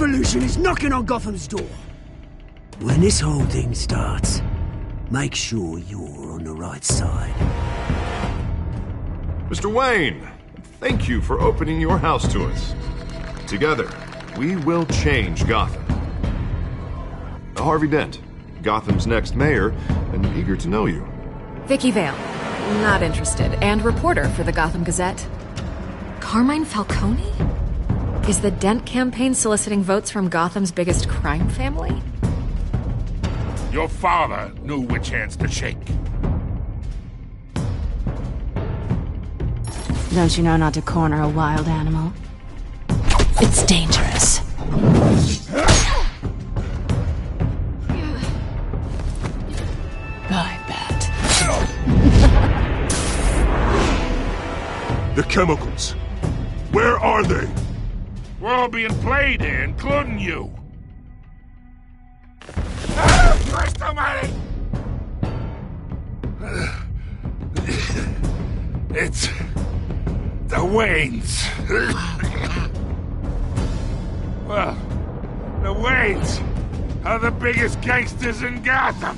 revolution is knocking on Gotham's door. When this whole thing starts, make sure you're on the right side. Mr. Wayne, thank you for opening your house to us. Together, we will change Gotham. Harvey Dent, Gotham's next mayor, and eager to know you. Vicky Vale, not interested, and reporter for the Gotham Gazette. Carmine Falcone? Is the Dent campaign soliciting votes from Gotham's biggest crime family? Your father knew which hands to shake. Don't you know not to corner a wild animal? It's dangerous. I bet. The chemicals. Where are they? We're all being played here, including you. Christ almighty! It's the Waynes. Well, the Waynes are the biggest gangsters in Gotham.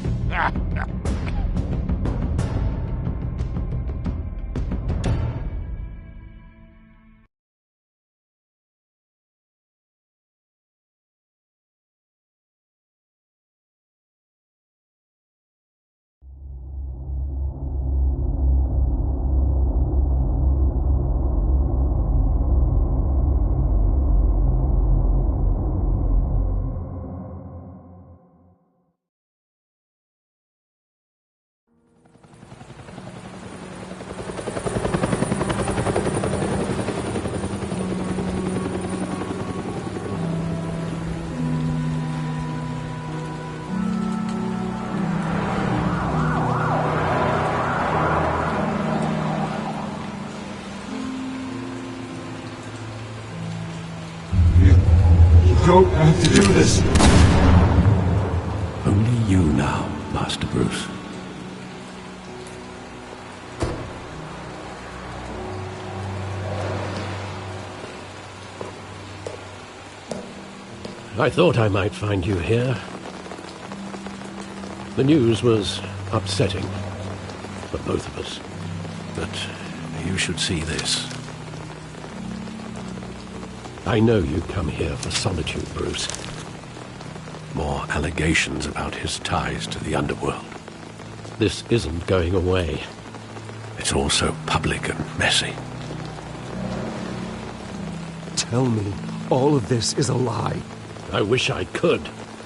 Don't have to do this. Only you now, Master Bruce. I thought I might find you here. The news was upsetting for both of us, but you should see this. I know you come here for solitude, Bruce. More allegations about his ties to the underworld. This isn't going away. It's all so public and messy. Tell me all of this is a lie. I wish I could.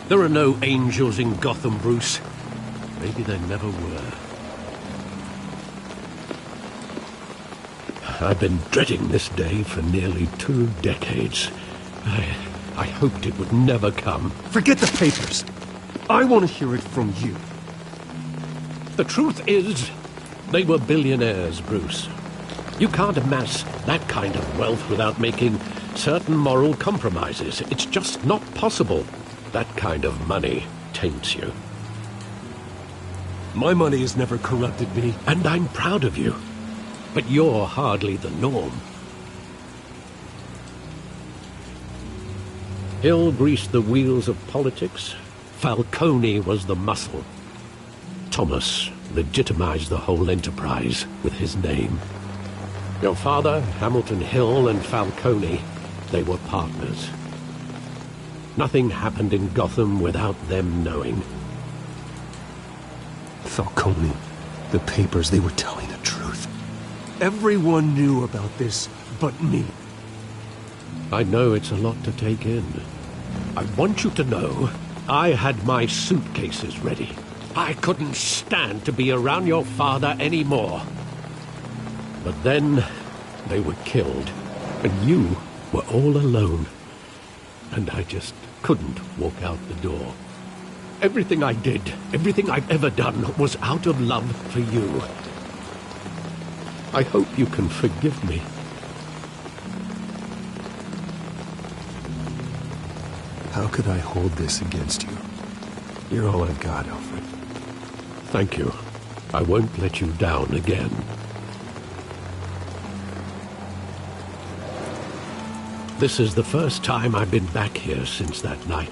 There are no angels in Gotham, Bruce. Maybe there never were. I've been dreading this day for nearly 2 decades. I hoped it would never come. Forget the papers. I want to hear it from you. The truth is, they were billionaires, Bruce. You can't amass that kind of wealth without making certain moral compromises. It's just not possible. That kind of money taints you. My money has never corrupted me. And I'm proud of you. But you're hardly the norm. Hill greased the wheels of politics. Falcone was the muscle. Thomas legitimized the whole enterprise with his name. Your father, Hamilton Hill, and Falcone, they were partners. Nothing happened in Gotham without them knowing. Falcone, the papers, they were telling the truth. Everyone knew about this but me. I know it's a lot to take in. I want you to know I had my suitcases ready. I couldn't stand to be around your father anymore. But then they were killed, and you were all alone. And I just couldn't walk out the door. Everything I did, everything I've ever done, was out of love for you. I hope you can forgive me. How could I hold this against you? You're all I've got, Alfred. Thank you. I won't let you down again. This is the first time I've been back here since that night.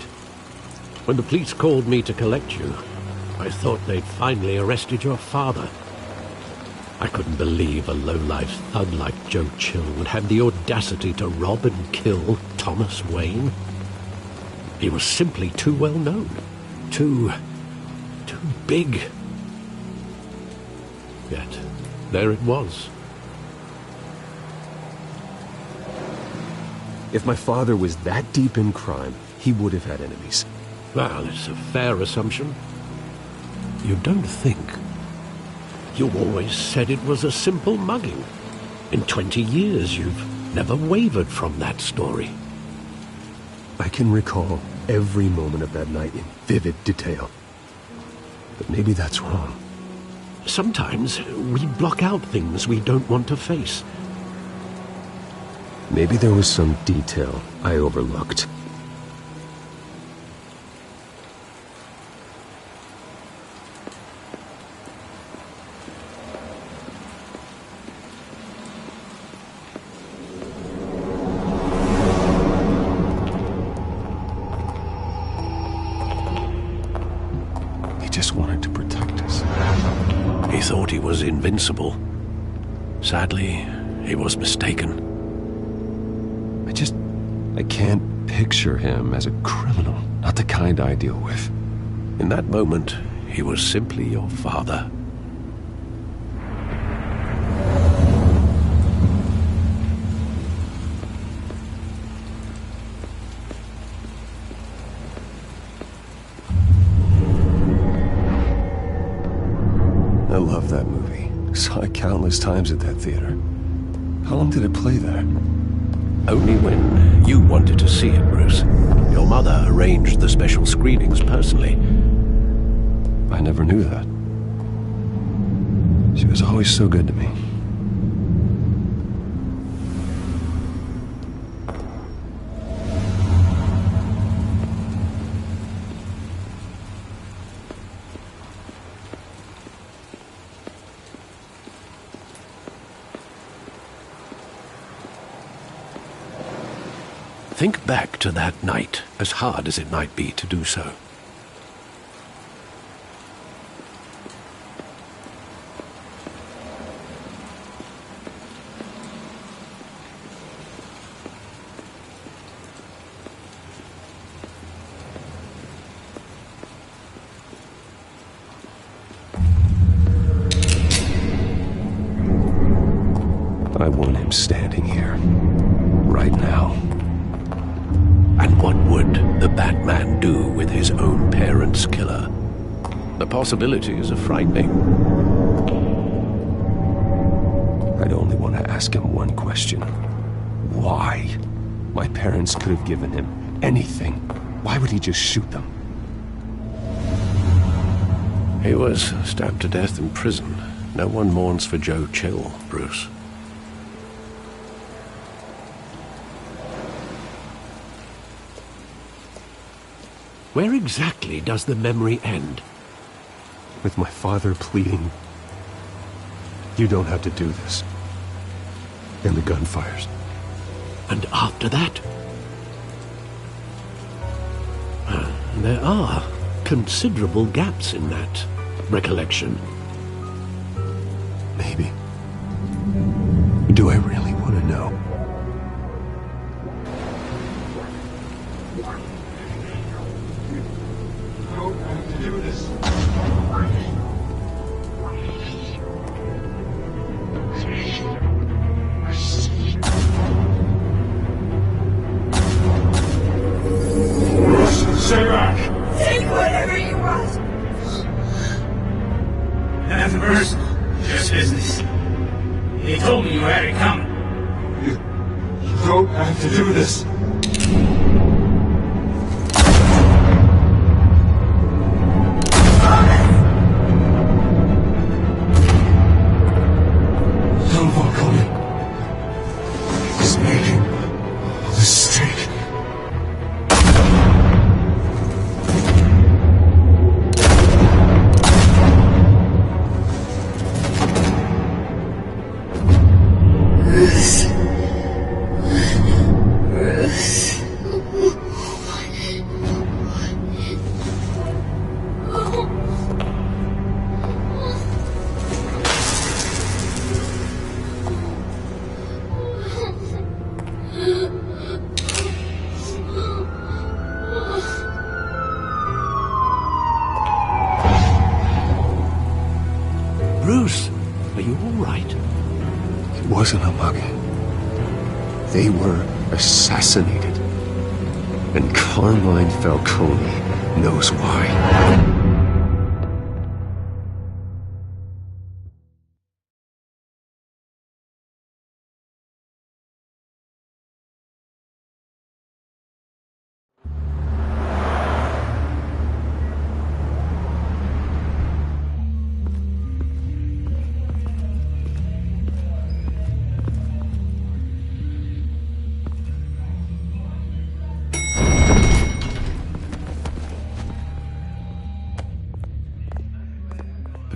When the police called me to collect you, I thought they'd finally arrested your father. I couldn't believe a low-life thug like Joe Chill would have the audacity to rob and kill Thomas Wayne. He was simply too well known. Too big. Yet, there it was. If my father was that deep in crime, he would have had enemies. Well, it's a fair assumption. You don't think? You always said it was a simple mugging. In 20 years, you've never wavered from that story. I can recall every moment of that night in vivid detail. But maybe that's wrong. Sometimes we block out things we don't want to face. Maybe there was some detail I overlooked. He just wanted to protect us. He thought he was invincible. Sadly, he was mistaken. I can't picture him as a criminal, not the kind I deal with. In that moment, he was simply your father. I love that movie. Saw it countless times at that theater. How long did it play there? Only when you wanted to see it, Bruce. Your mother arranged the special screenings personally. I never knew that. She was always so good to me. Think back to that night, as hard as it might be to do so. I want him standing here, right now. And what would the Batman do with his own parents' killer? The possibilities are frightening. I'd only want to ask him one question. Why? My parents could have given him anything. Why would he just shoot them? He was stabbed to death in prison. No one mourns for Joe Chill, Bruce. Where exactly does the memory end? With my father pleading, "You don't have to do this." And the gun fires. And after that? There are considerable gaps in that recollection. Maybe. Do I really want to know? Stay back! Take whatever you want! Nothing personal, just business. He told me you had it coming. You don't have to do this. Tom Falcone is making a mistake. right? It wasn't a mug. They were assassinated. And Carmine Falcone knows why.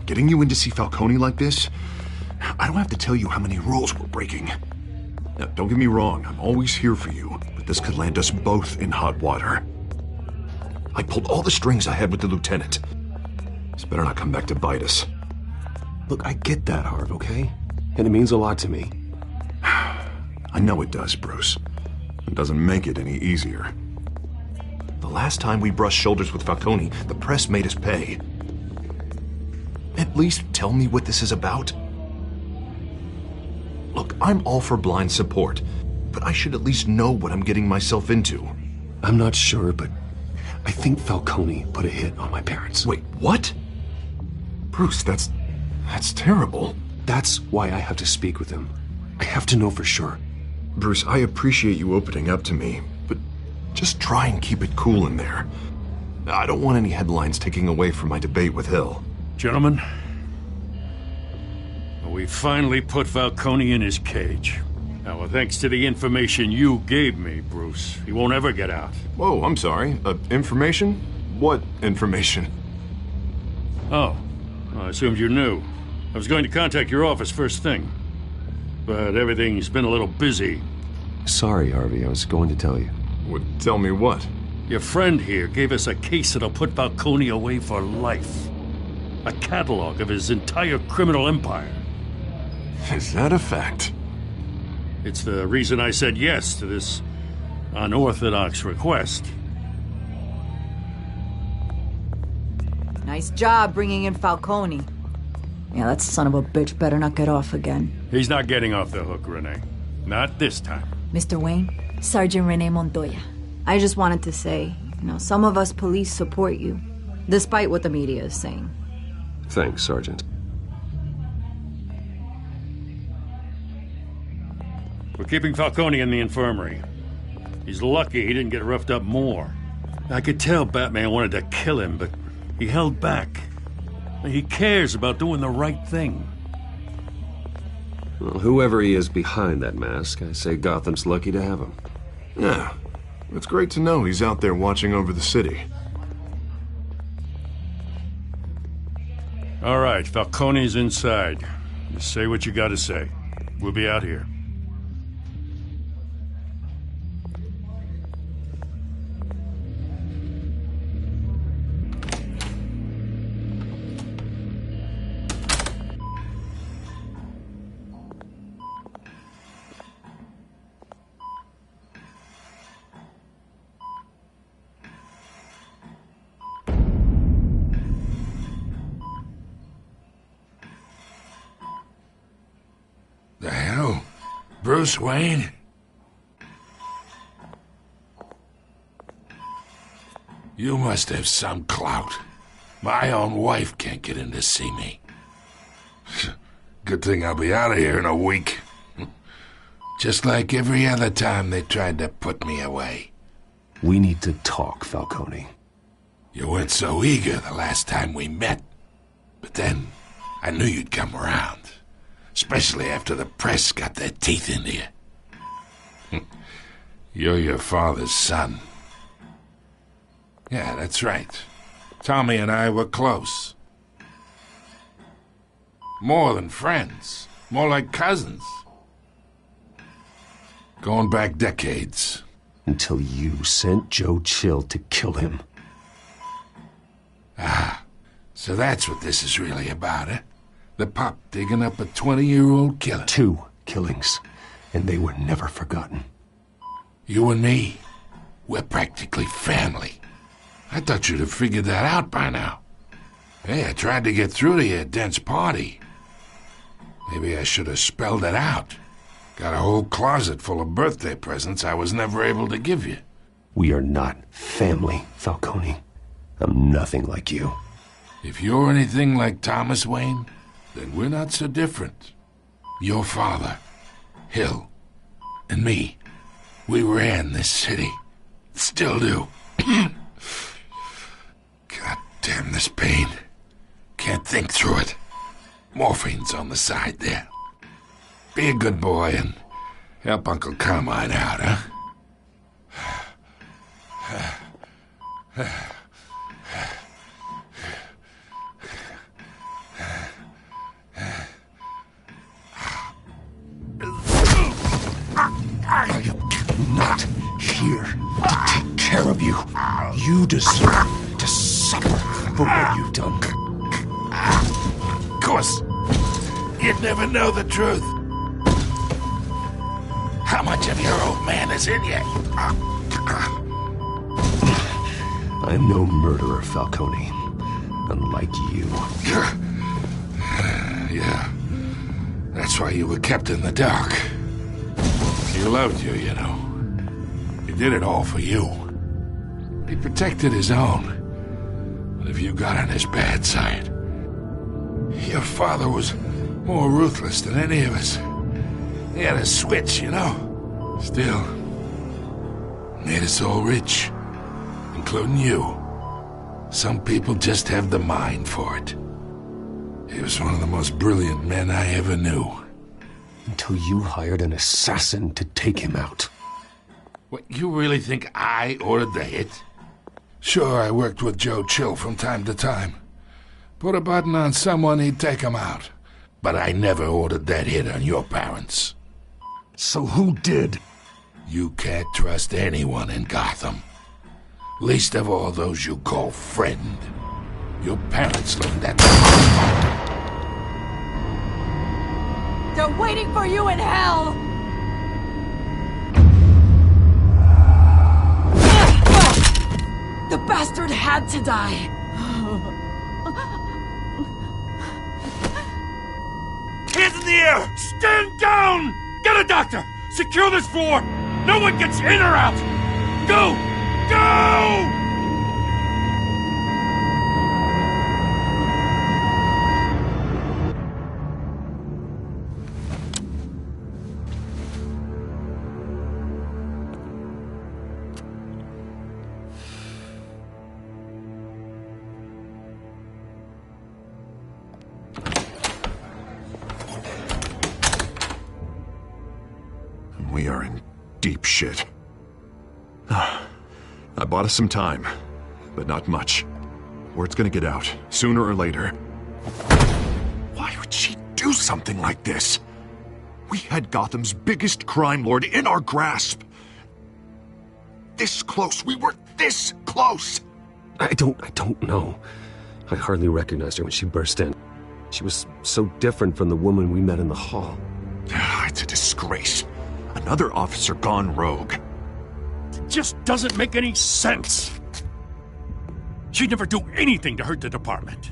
Getting you in to see Falcone like this, I don't have to tell you how many rules we're breaking. Now, don't get me wrong, I'm always here for you, but this could land us both in hot water. I pulled all the strings I had with the lieutenant. This better not come back to bite us. Look, I get that, Harv, okay? And it means a lot to me. I know it does, Bruce. It doesn't make it any easier. The last time we brushed shoulders with Falcone, the press made us pay. At least tell me what this is about. Look, I'm all for blind support, but I should at least know what I'm getting myself into. I'm not sure, but I think Falcone put a hit on my parents. Wait, what? Bruce, that's terrible. That's why I have to speak with him. I have to know for sure. Bruce, I appreciate you opening up to me, but just try and keep it cool in there. I don't want any headlines taking away from my debate with Hill. Gentlemen, we finally put Falcone in his cage. Now, thanks to the information you gave me, Bruce, he won't ever get out. Whoa, I'm sorry. Information? What information? Oh, I assumed you knew. I was going to contact your office first thing, but everything's been a little busy. Sorry, Harvey, I was going to tell you. Tell me what? Your friend here gave us a case that'll put Falcone away for life. A catalog of his entire criminal empire. Is that a fact? It's the reason I said yes to this unorthodox request. Nice job bringing in Falcone. Yeah, that son of a bitch better not get off again. He's not getting off the hook, Renee. Not this time. Mr. Wayne, Sergeant Renee Montoya. I just wanted to say, some of us police support you, despite what the media is saying. Thanks, Sergeant. We're keeping Falcone in the infirmary. He's lucky he didn't get roughed up more. I could tell Batman wanted to kill him, but he held back. He cares about doing the right thing. Well, whoever he is behind that mask, I say Gotham's lucky to have him. Yeah, it's great to know he's out there watching over the city. All right, Falcone's inside. Just say what you gotta say. We'll be out here. The hell? Bruce Wayne? You must have some clout. My own wife can't get in to see me. Good thing I'll be out of here in a week. Just like every other time they tried to put me away. We need to talk, Falcone. You weren't so eager the last time we met. But then, I knew you'd come around. Especially after the press got their teeth into you. You're your father's son. Yeah, that's right. Tommy and I were close. More than friends. More like cousins. Going back decades. Until you sent Joe Chill to kill him. Ah, so that's what this is really about, eh? The pup digging up a 20-year-old killer. 2 killings, and they were never forgotten. You and me, we're practically family. I thought you'd have figured that out by now. Hey, I tried to get through to your dense party. Maybe I should have spelled it out. Got a whole closet full of birthday presents I was never able to give you. We are not family, Falcone. I'm nothing like you. If you're anything like Thomas Wayne, then we're not so different. Your father, Hill, and me, we ran this city. Still do. God damn this pain. Can't think through it. Morphine's on the side there. Be a good boy and help Uncle Carmine out, huh? I am not here to take care of you. You deserve to suffer for what you've done. Of course, you'd never know the truth. How much of your old man is in you? I'm no murderer, Falcone. Unlike you. Yeah. That's why you were kept in the dark. He loved you, you know. He did it all for you. He protected his own. But if you got on his bad side, your father was more ruthless than any of us. He had a switch, you know. Still, made us all rich, including you. Some people just have the mind for it. He was one of the most brilliant men I ever knew. Until you hired an assassin to take him out. What, you really think I ordered the hit? Sure, I worked with Joe Chill from time to time. Put a button on someone, he'd take him out. But I never ordered that hit on your parents. So who did? You can't trust anyone in Gotham. Least of all those you call friend. Your parents learned that. They're waiting for you in hell! The bastard had to die. Hands in the air! Stand down! Get a doctor! Secure this floor! No one gets in or out! Go! Go! We are in deep shit. I bought us some time, but not much. Word's gonna get out, sooner or later. Why would she do something like this? We had Gotham's biggest crime lord in our grasp. This close, we were this close! I don't know. I hardly recognized her when she burst in. She was so different from the woman we met in the hall. It's a disgrace. Another officer gone rogue. It just doesn't make any sense. She'd never do anything to hurt the department.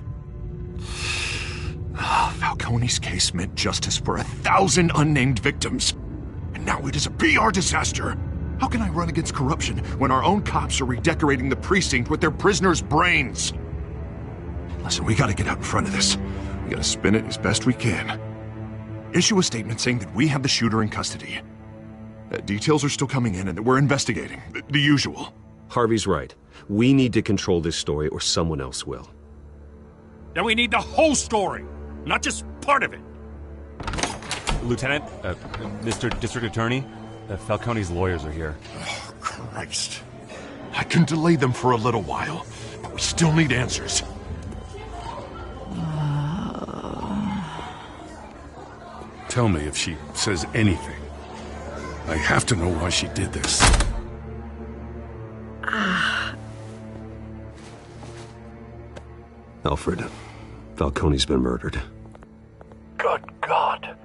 Falcone's case meant justice for 1,000 unnamed victims. And now it is a PR disaster. How can I run against corruption when our own cops are redecorating the precinct with their prisoners' brains? Listen, we gotta get out in front of this. We gotta spin it as best we can. Issue a statement saying that we have the shooter in custody. Details are still coming in and that we're investigating. The usual. Harvey's right. We need to control this story or someone else will. Then we need the whole story, not just part of it. Lieutenant, Mr. District Attorney, Falcone's lawyers are here. Oh, Christ. I can delay them for a little while, but we still need answers. Tell me if she says anything. I have to know why she did this. Alfred, Falcone's been murdered. Good God.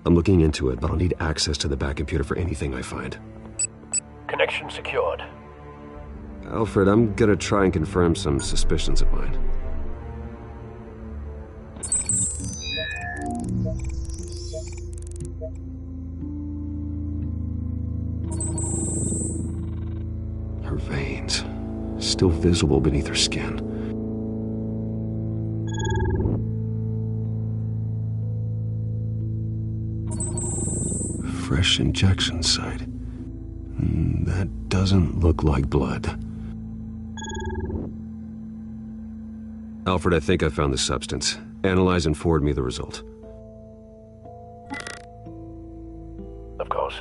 I'm looking into it, but I'll need access to the back computer for anything I find. Connection secured. Alfred, I'm gonna try and confirm some suspicions of mine. still visible beneath her skin. Fresh injection site. That doesn't look like blood. Alfred, I think I found the substance. Analyze and forward me the result. Of course.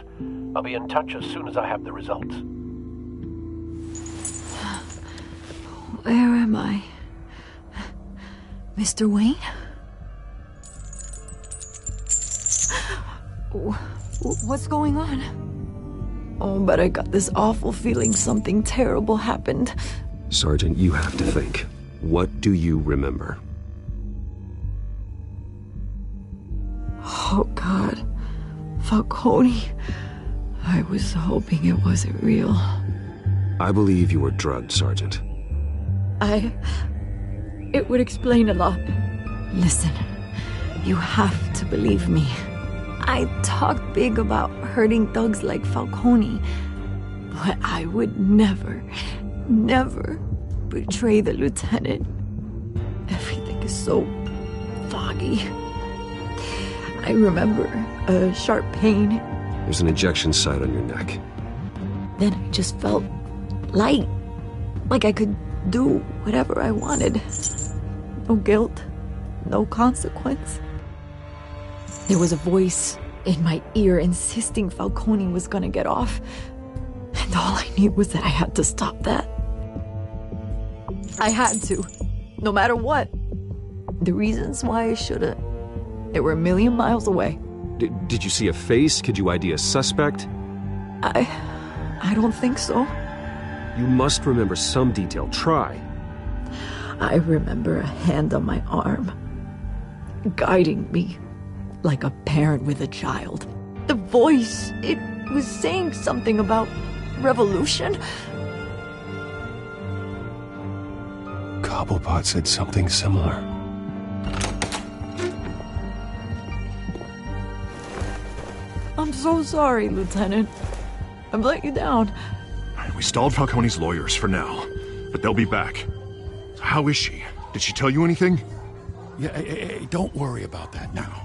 I'll be in touch as soon as I have the results. Where am I? Mr. Wayne? What's going on? Oh, but I got this awful feeling something terrible happened. Sergeant, you have to think. What do you remember? Oh, God. Falcone. I was hoping it wasn't real. I believe you were drugged, Sergeant. It would explain a lot. Listen, you have to believe me. I talked big about hurting thugs like Falcone, but I would never betray the lieutenant. Everything is so foggy. I remember a sharp pain. There's an injection site on your neck. Then I just felt light, like I could do whatever I wanted. No guilt, no consequence. There was a voice in my ear insisting Falcone was gonna get off. And all I knew was that I had to stop that. I had to, no matter what. The reasons why I shouldn't, they were a million miles away. Did you see a face? Could you ID a suspect? I don't think so. You must remember some detail. Try. I remember a hand on my arm, guiding me like a parent with a child. The voice, it was saying something about revolution. Cobblepot said something similar. I'm so sorry, Lieutenant. I've let you down. We stalled Falcone's lawyers for now, but they'll be back. How is she? Did she tell you anything? Yeah, hey, don't worry about that now.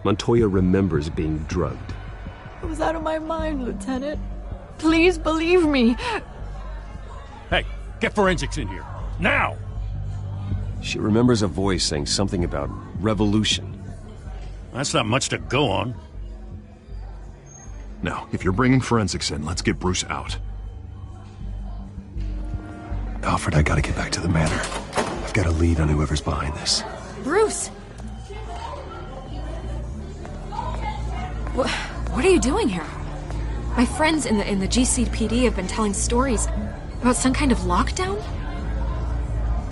Montoya remembers being drugged. I was out of my mind, Lieutenant. Please believe me. Hey, get forensics in here. Now! She remembers a voice saying something about revolution. That's not much to go on. Now, if you're bringing forensics in, let's get Bruce out. Alfred, I gotta get back to the manor. I've got a lead on whoever's behind this. Bruce! What are you doing here? My friends in the GCPD have been telling stories about some kind of lockdown?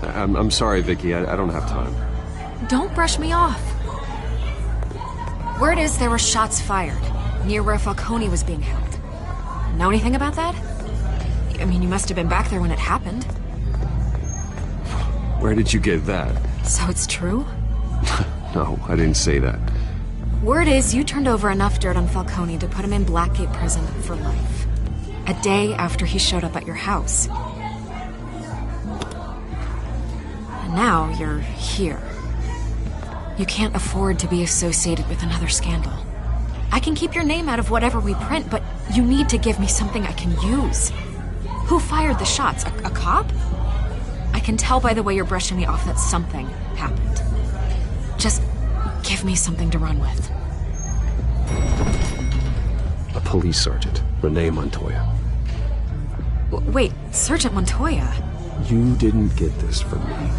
I'm sorry, Vicky. I don't have time. Don't brush me off. Word is there were shots fired near where Falcone was being held. Know anything about that? I mean, you must have been back there when it happened. Where did you get that? So it's true? No, I didn't say that. Word is you turned over enough dirt on Falcone to put him in Blackgate Prison for life. A day after he showed up at your house. And now you're here. You can't afford to be associated with another scandal. I can keep your name out of whatever we print, but you need to give me something I can use. Who fired the shots? A cop? I can tell by the way you're brushing me off that something happened. Just give me something to run with. A police sergeant, Renee Montoya. Wait, Sergeant Montoya? You didn't get this from me.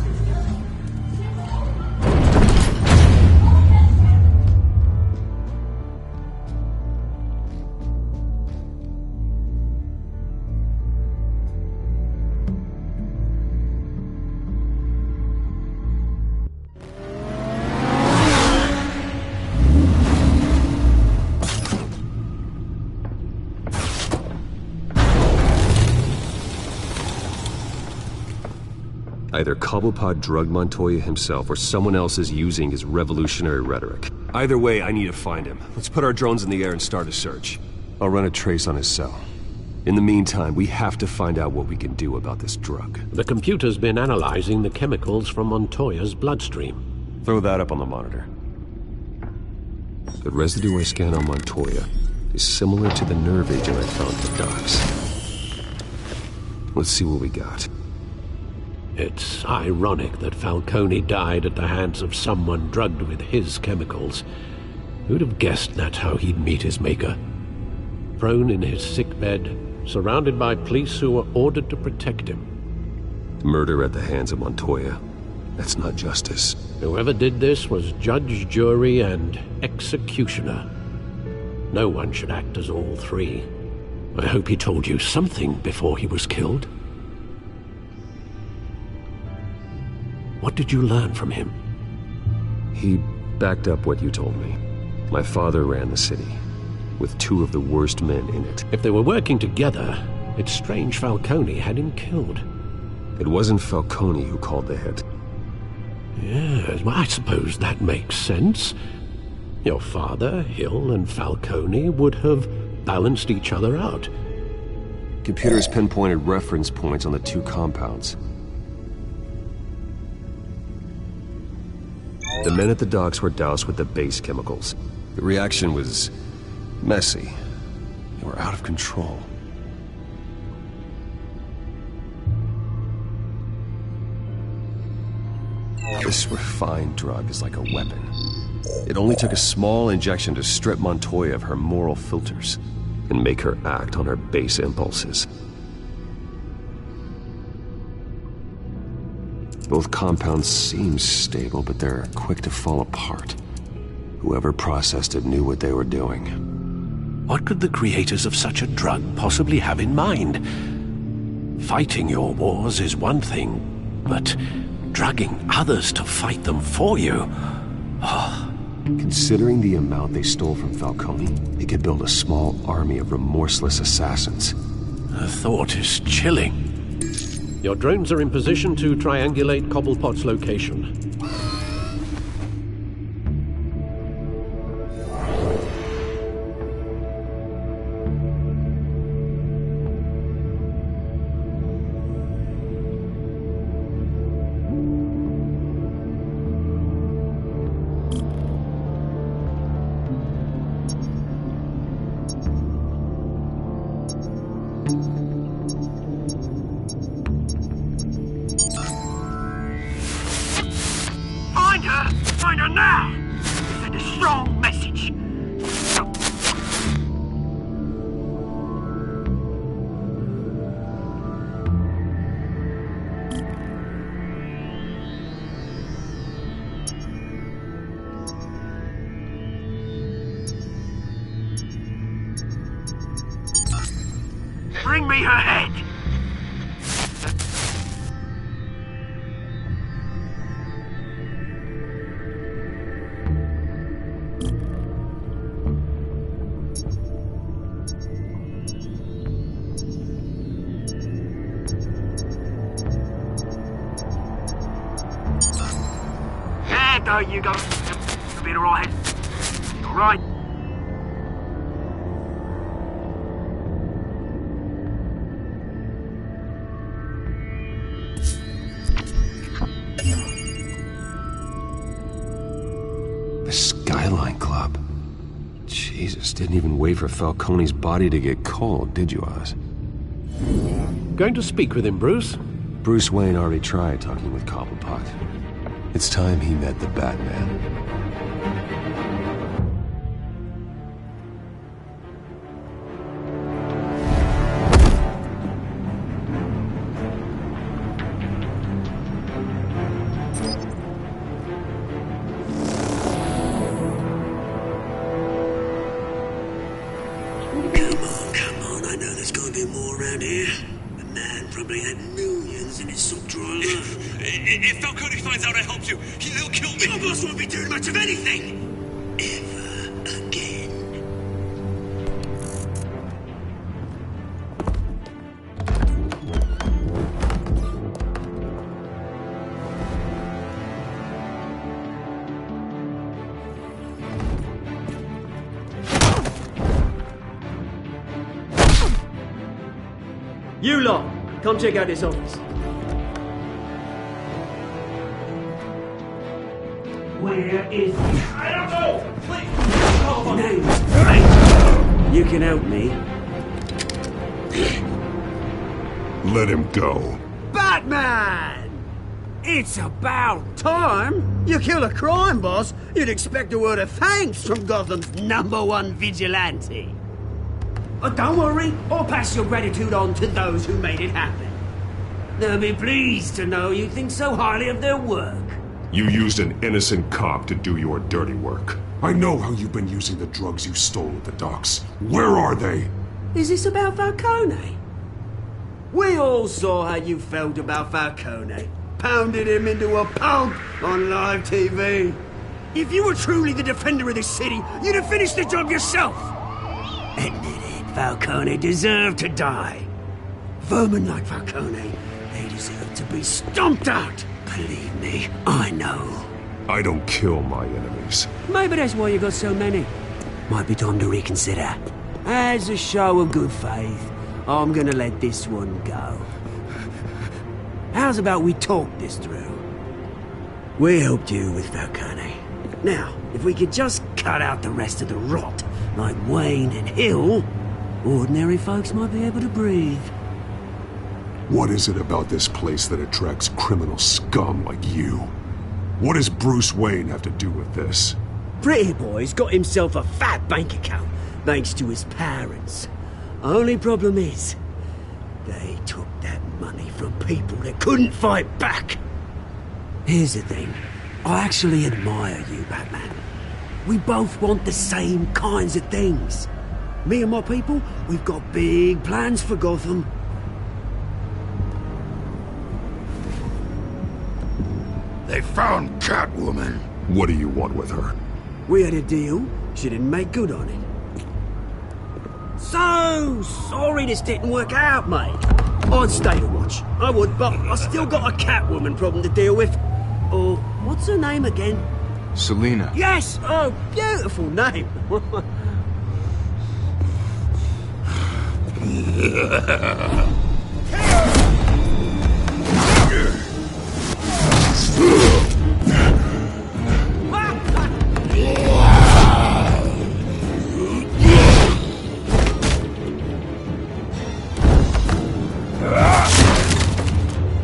Either Cobblepot drugged Montoya himself or someone else is using his revolutionary rhetoric. Either way, I need to find him. Let's put our drones in the air and start a search. I'll run a trace on his cell. In the meantime, we have to find out what we can do about this drug. The computer's been analyzing the chemicals from Montoya's bloodstream. Throw that up on the monitor. The residue I scanned on Montoya is similar to the nerve agent I found at the docks. Let's see what we got. It's ironic that Falcone died at the hands of someone drugged with his chemicals. Who'd have guessed that's how he'd meet his maker? Prone in his sickbed, surrounded by police who were ordered to protect him. Murder at the hands of Montoya. That's not justice. Whoever did this was judge, jury, and executioner. No one should act as all three. I hope he told you something before he was killed. What did you learn from him? He backed up what you told me. My father ran the city, with two of the worst men in it. If they were working together, it's strange Falcone had him killed. It wasn't Falcone who called the hit. Yes, well, I suppose that makes sense. Your father, Hill, and Falcone would have balanced each other out. Computers pinpointed reference points on the two compounds. The men at the docks were doused with the base chemicals. The reaction was messy. They were out of control. This refined drug is like a weapon. It only took a small injection to strip Montoya of her moral filters and make her act on her base impulses. Both compounds seem stable, but they're quick to fall apart. Whoever processed it knew what they were doing. What could the creators of such a drug possibly have in mind? Fighting your wars is one thing, but drugging others to fight them for you? Oh. Considering the amount they stole from Falcone, they could build a small army of remorseless assassins. The thought is chilling. Your drones are in position to triangulate Cobblepot's location. Find her now! Send a strong message. Bring me her head! There you go. You'll be alright. Alright. The Skyline Club. Jesus, didn't even wait for Falcone's body to get cold, did you, Oz? Going to speak with him, Bruce? Bruce Wayne already tried talking with Cobblepot. It's time he met the Batman. Come on, I know there's gonna be more around here. The man probably had millions in his sock drawer alone. If Falcone finds out I helped you, he'll kill me. Your boss won't be doing much of anything. Ever again. You lot, come check out this office. Where is he? I don't know! Please! Names. You can help me. Let him go. Batman! It's about time. You kill a crime boss, you'd expect a word of thanks from Gotham's #1 vigilante. But don't worry, I'll pass your gratitude on to those who made it happen. They'll be pleased to know you think so highly of their work. You used an innocent cop to do your dirty work. I know how you've been using the drugs you stole at the docks. Where are they? Is this about Falcone? We all saw how you felt about Falcone. Pounded him into a pulp on live TV. If you were truly the defender of this city, you'd have finished the job yourself. Admit it, Falcone deserved to die. Vermin like Falcone, they deserve to be stomped out. Believe me, I know. I don't kill my enemies. Maybe that's why you got so many. Might be time to reconsider. As a show of good faith, I'm gonna let this one go. How's about we talk this through? We helped you with Falcone. Now, if we could just cut out the rest of the rot, like Wayne and Hill, ordinary folks might be able to breathe. What is it about this place that attracts criminal scum like you? What does Bruce Wayne have to do with this? Pretty Boy's got himself a fat bank account, thanks to his parents. Only problem is, they took that money from people that couldn't fight back. Here's the thing. I actually admire you, Batman. We both want the same kinds of things. Me and my people, we've got big plans for Gotham. They found Catwoman. What do you want with her? We had a deal. She didn't make good on it. So sorry this didn't work out, mate. I'd stay to watch. I would, but I still got a Catwoman problem to deal with. Oh, what's her name again? Selina. Yes! Oh, beautiful name.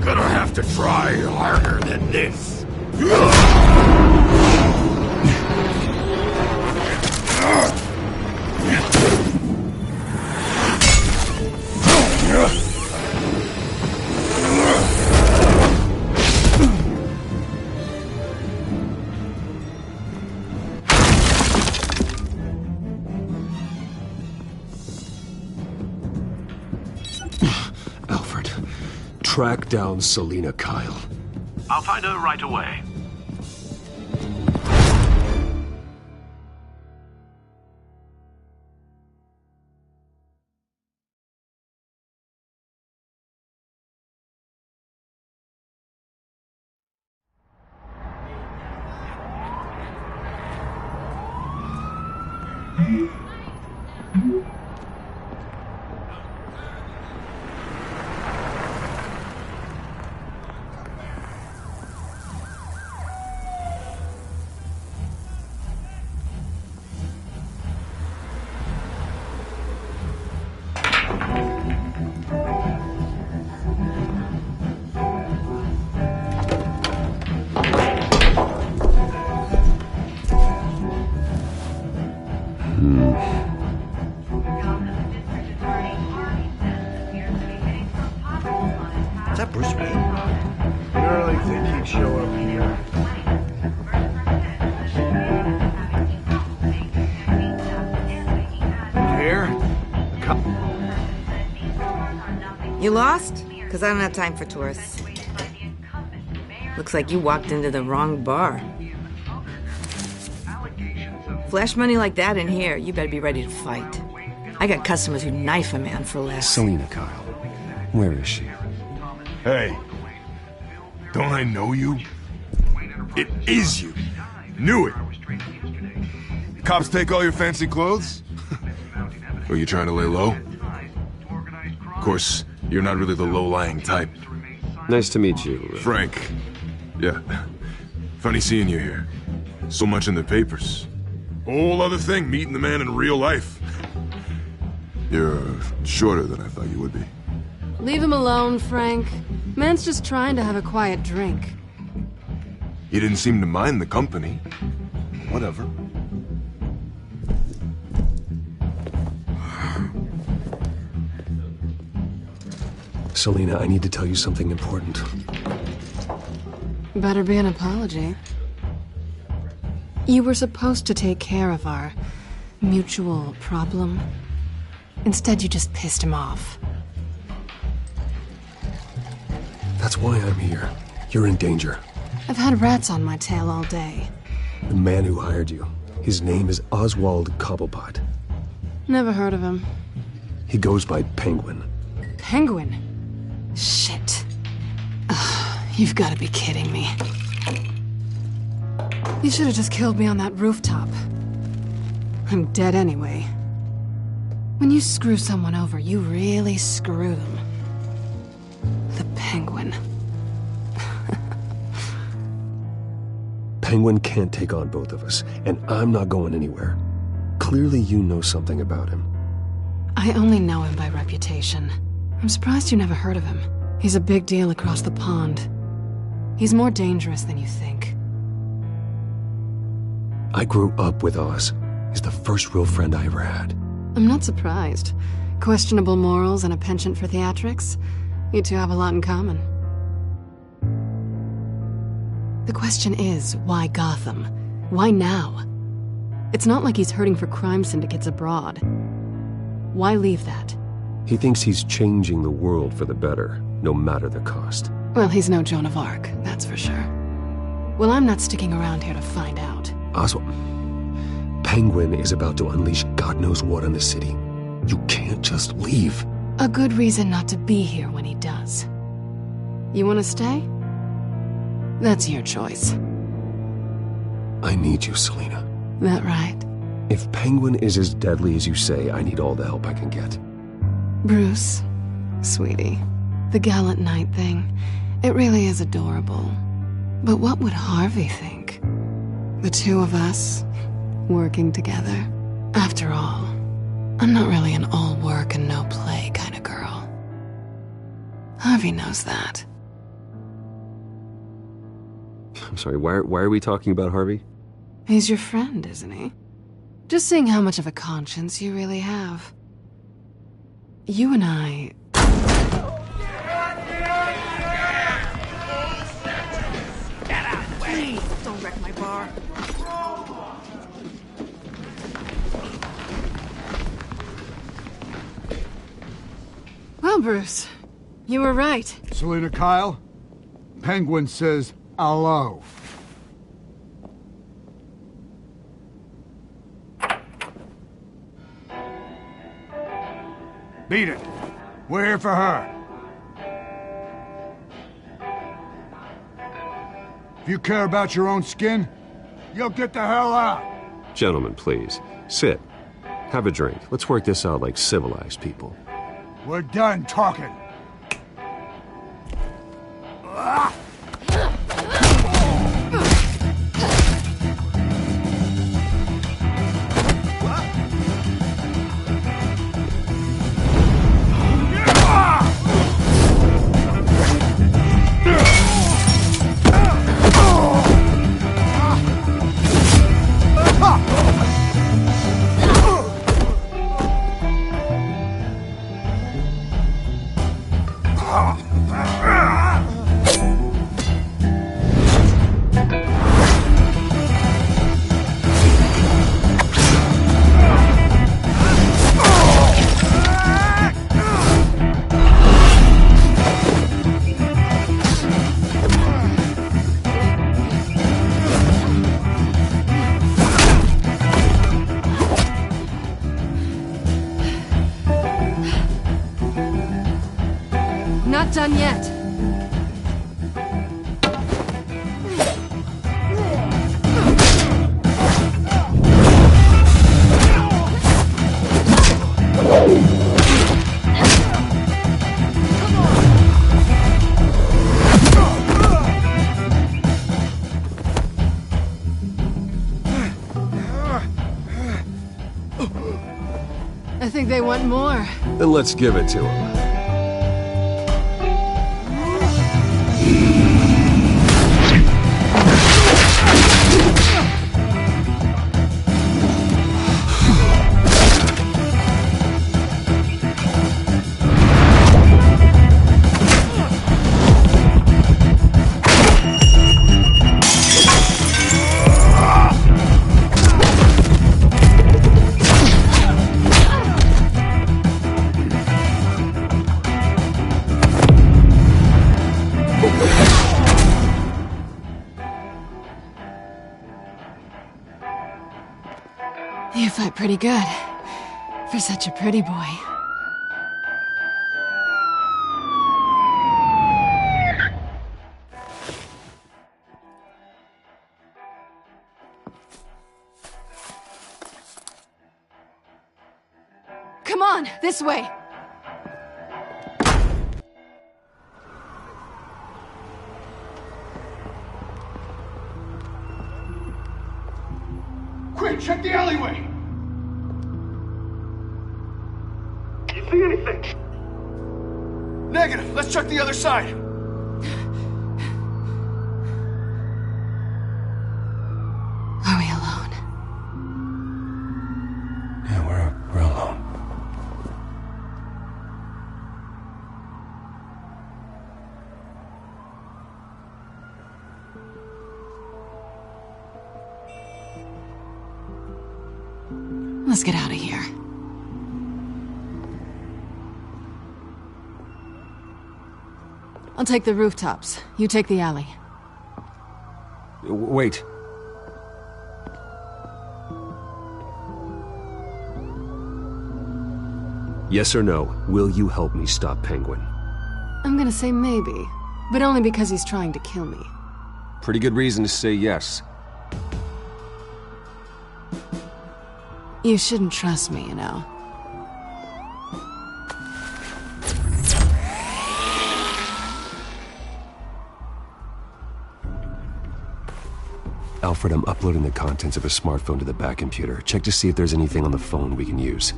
Gonna have to try harder than this. Alfred, track down Selina Kyle. I'll find her right away. Is that Bruce Wayne? You really think he'd show up here? Here? You lost? Because I don't have time for tourists. Looks like you walked into the wrong bar. Flash money like that in here, you better be ready to fight. I got customers who knife a man for less. Selina Kyle. Where is she? Hey, don't I know you? It is you. Knew it. Cops take all your fancy clothes? Are you trying to lay low? Of course, You're not really the low-lying type. Nice to meet you. Frank. Yeah. Funny seeing you here. So much in the papers. Whole other thing, meeting the man in real life. You're shorter than I thought you would be. Leave him alone, Frank. Man's just trying to have a quiet drink. He didn't seem to mind the company. Whatever. Selina, I need to tell you something important. Better be an apology. You were supposed to take care of our mutual problem. Instead, you just pissed him off. That's why I'm here. You're in danger. I've had rats on my tail all day. The man who hired you, his name is Oswald Cobblepot. Never heard of him. He goes by Penguin. Penguin? Shit. Ugh, you've got to be kidding me. You should have just killed me on that rooftop. I'm dead anyway. When you screw someone over, you really screw them. The Penguin. Penguin can't take on both of us, and I'm not going anywhere. Clearly you know something about him. I only know him by reputation. I'm surprised you never heard of him. He's a big deal across the pond. He's more dangerous than you think. I grew up with Oz. He's the first real friend I ever had. I'm not surprised. Questionable morals and a penchant for theatrics. You two have a lot in common. The question is, why Gotham? Why now? It's not like he's hurting for crime syndicates abroad. Why leave that? He thinks he's changing the world for the better, no matter the cost. Well, he's no Joan of Arc, that's for sure. Well, I'm not sticking around here to find out. Oswald, Penguin is about to unleash God knows what on the city. You can't just leave. A good reason not to be here when he does. You want to stay? That's your choice. I need you, Selina. That right? If Penguin is as deadly as you say, I need all the help I can get. Bruce, sweetie, the gallant knight thing, it really is adorable. But what would Harvey think? The two of us, working together. After all, I'm not really an all work and no play kind of girl. Harvey knows that. I'm sorry, why are we talking about Harvey? He's your friend, isn't he? Just seeing how much of a conscience you really have. You and I... Get out of the way! Please, don't wreck my bar. Well, Bruce, you were right. Selina Kyle, Penguin says hello. Beat it. We're here for her. If you care about your own skin, you'll get the hell out. Gentlemen, please. Sit. Have a drink. Let's work this out like civilized people. We're done talking. think they want more. Then let's give it to them. You fight pretty good. For such a pretty boy. Come on, this way! Quick, check the alleyway! You see anything? Negative. Let's check the other side. Are we alone? Yeah, we're alone. Let's get out of here. I'll take the rooftops. You take the alley. Wait. Yes or no, will you help me stop Penguin? I'm gonna say maybe, but only because he's trying to kill me. Pretty good reason to say yes. You shouldn't trust me, you know. Alfred, I'm uploading the contents of a smartphone to the back computer. Check to see if there's anything on the phone we can use.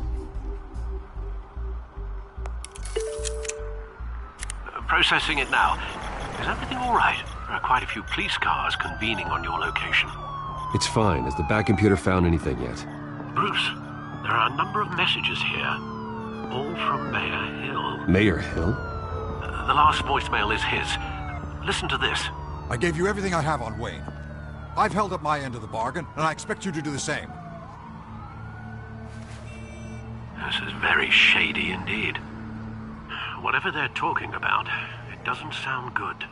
Processing it now. Is everything all right? There are quite a few police cars convening on your location. It's fine. Has the back computer found anything yet? Bruce, there are a number of messages here. All from Mayor Hill. Mayor Hill? The last voicemail is his. Listen to this. I gave you everything I have on Wayne. I've held up my end of the bargain, and I expect you to do the same. This is very shady indeed. Whatever they're talking about, it doesn't sound good.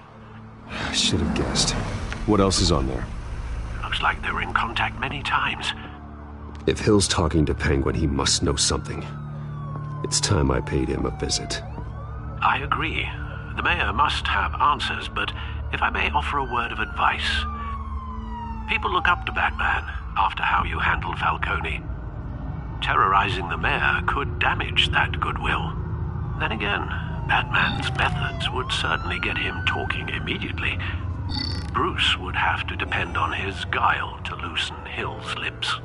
I should have guessed. What else is on there? Looks like they were in contact many times. If Hill's talking to Penguin, he must know something. It's time I paid him a visit. I agree. The mayor must have answers, but if I may offer a word of advice. People look up to Batman after how you handled Falcone. Terrorizing the mayor could damage that goodwill. Then again, Batman's methods would certainly get him talking immediately. Bruce would have to depend on his guile to loosen Hill's lips.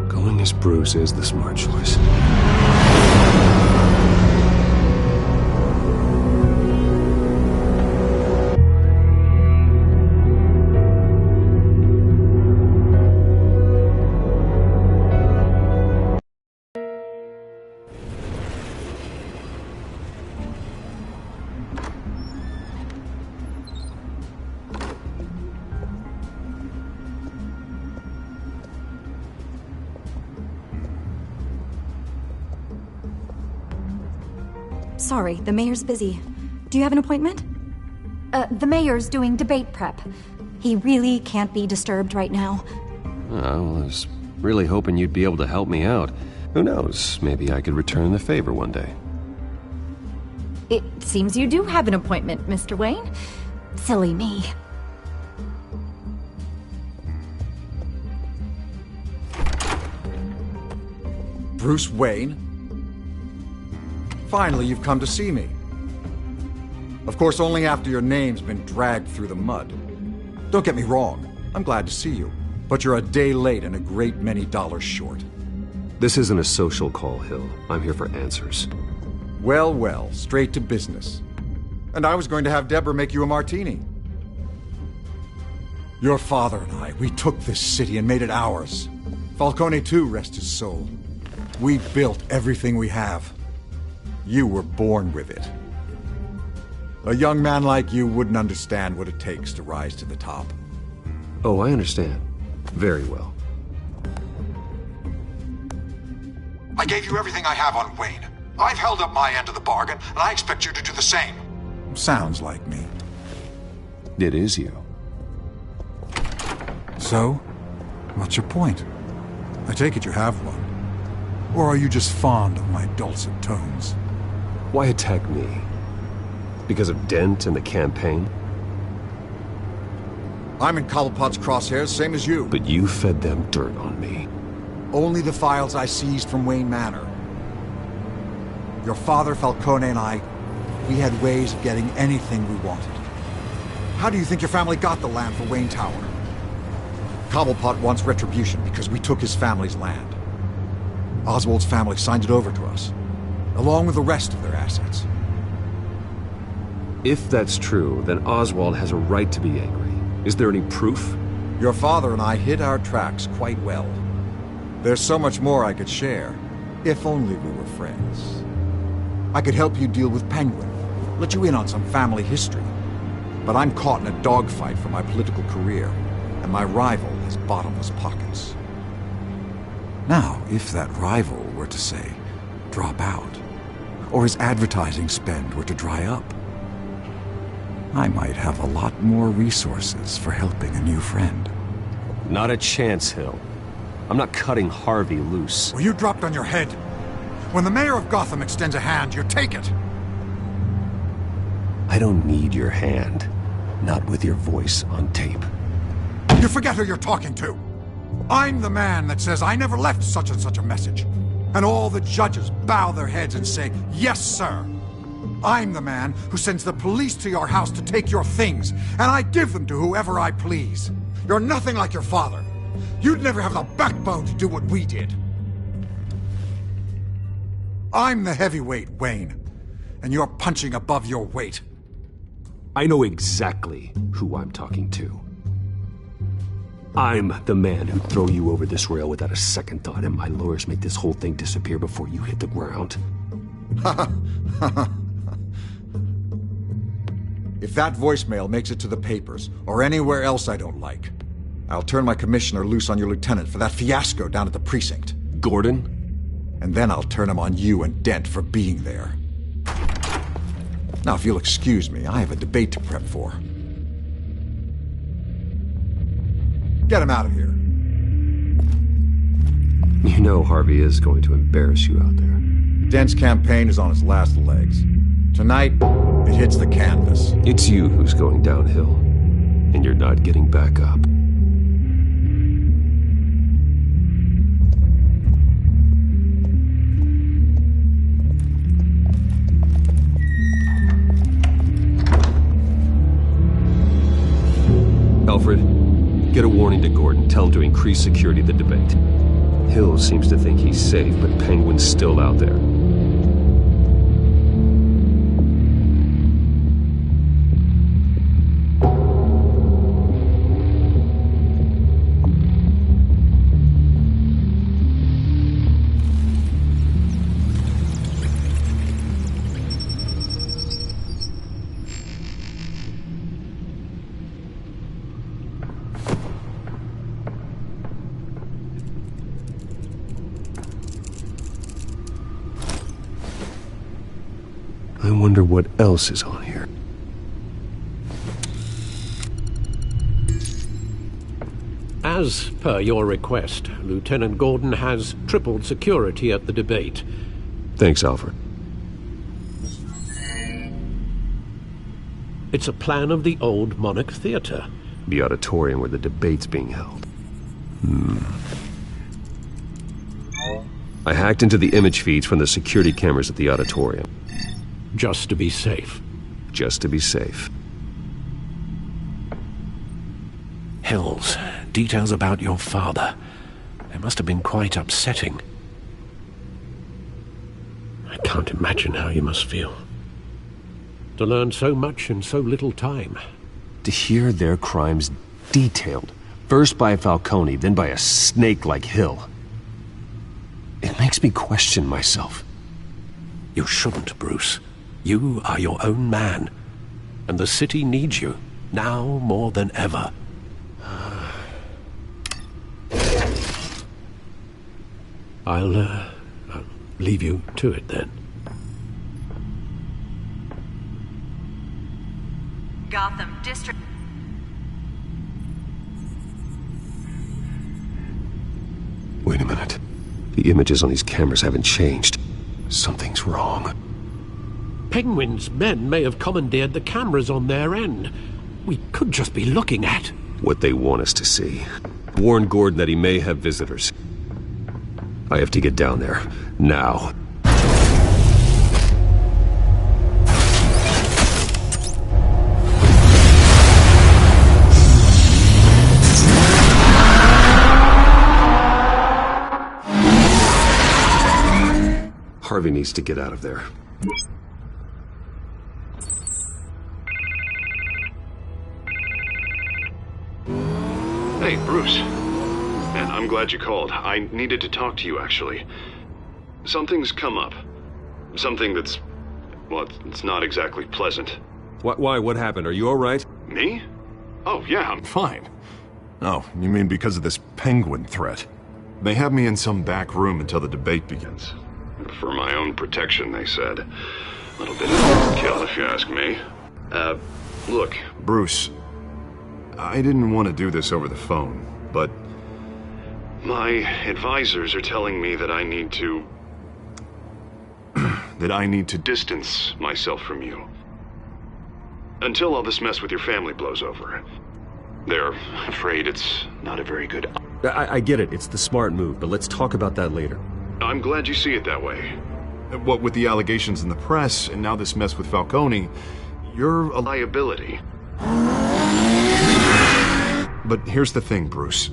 Going as Bruce is the smart choice. Sorry, the mayor's busy. Do you have an appointment? The mayor's doing debate prep. He really can't be disturbed right now. I was really hoping you'd be able to help me out. Who knows, maybe I could return the favor one day. It seems you do have an appointment, Mr. Wayne. Silly me. Bruce Wayne? Finally, you've come to see me. Of course, only after your name's been dragged through the mud. Don't get me wrong. I'm glad to see you. But you're a day late and a great many dollars short. This isn't a social call, Hill. I'm here for answers. Well, well, straight to business. And I was going to have Deborah make you a martini. Your father and I, we took this city and made it ours. Falcone too, rest his soul. We built everything we have. You were born with it. A young man like you wouldn't understand what it takes to rise to the top. Oh, I understand. Very well. I gave you everything I have on Wayne. I've held up my end of the bargain, and I expect you to do the same. Sounds like me. It is you. So, what's your point? I take it you have one. Or are you just fond of my dulcet tones? Why attack me? Because of Dent and the campaign? I'm in Cobblepot's crosshairs, same as you. But you fed them dirt on me. Only the files I seized from Wayne Manor. Your father, Falcone, and I, we had ways of getting anything we wanted. How do you think your family got the land for Wayne Tower? Cobblepot wants retribution because we took his family's land. Oswald's family signed it over to us, along with the rest of their assets. If that's true, then Oswald has a right to be angry. Is there any proof? Your father and I hid our tracks quite well. There's so much more I could share, if only we were friends. I could help you deal with Penguin, let you in on some family history. But I'm caught in a dogfight for my political career, and my rival has bottomless pockets. Now, if that rival were to say, drop out, or his advertising spend were to dry up, I might have a lot more resources for helping a new friend. Not a chance, Hill. I'm not cutting Harvey loose. Well, you dropped on your head. When the mayor of Gotham extends a hand, you take it. I don't need your hand. Not with your voice on tape. You forget who you're talking to. I'm the man that says I never left such and such a message. And all the judges bow their heads and say, yes, sir. I'm the man who sends the police to your house to take your things, and I give them to whoever I please. You're nothing like your father. You'd never have the backbone to do what we did. I'm the heavyweight, Wayne, and you're punching above your weight. I know exactly who I'm talking to. I'm the man who'd throw you over this rail without a second thought, and my lawyers make this whole thing disappear before you hit the ground. If that voicemail makes it to the papers, or anywhere else I don't like, I'll turn my commissioner loose on your lieutenant for that fiasco down at the precinct. Gordon? And then I'll turn him on you and Dent for being there. Now, if you'll excuse me, I have a debate to prep for. Get him out of here. You know Harvey is going to embarrass you out there. Dent's campaign is on its last legs. Tonight, it hits the canvas. It's you who's going downhill, and you're not getting back up. Alfred, get a warning to Gordon. Tell him to increase security at the debate. Hill seems to think he's safe, but Penguin's still out there. I wonder what else is on here. As per your request, Lieutenant Gordon has tripled security at the debate. Thanks, Alfred. It's a plan of the old Monarch Theater. The auditorium where the debate's being held. I hacked into the image feeds from the security cameras at the auditorium. Just to be safe. Just to be safe. Hills, details about your father. They must have been quite upsetting. I can't imagine how you must feel. To learn so much in so little time. To hear their crimes detailed, first by Falcone, then by a snake like Hill. It makes me question myself. You shouldn't, Bruce. You are your own man. And the city needs you, now more than ever. I'll leave you to it then. Gotham District. Wait a minute. The images on these cameras haven't changed. Something's wrong. Penguin's men may have commandeered the cameras on their end. We could just be looking at what they want us to see. Warn Gordon that he may have visitors. I have to get down there, now. Harvey needs to get out of there. Hey, Bruce. Man, I'm glad you called. I needed to talk to you, actually. Something's come up. Something that's... well, it's not exactly pleasant. Why? What happened? Are you all right? Me? Oh, yeah, I'm fine. Oh, you mean because of this penguin threat? They have me in some back room until the debate begins. For my own protection, they said. A little bit of overkill, if you ask me. Look, Bruce, I didn't want to do this over the phone, but my advisors are telling me that I need to... that I need to distance myself from you. Until all this mess with your family blows over. They're afraid it's not a very good... I get it. It's the smart move, but let's talk about that later. I'm glad you see it that way. What with the allegations in the press, and now this mess with Falcone, you're a liability. But here's the thing, Bruce.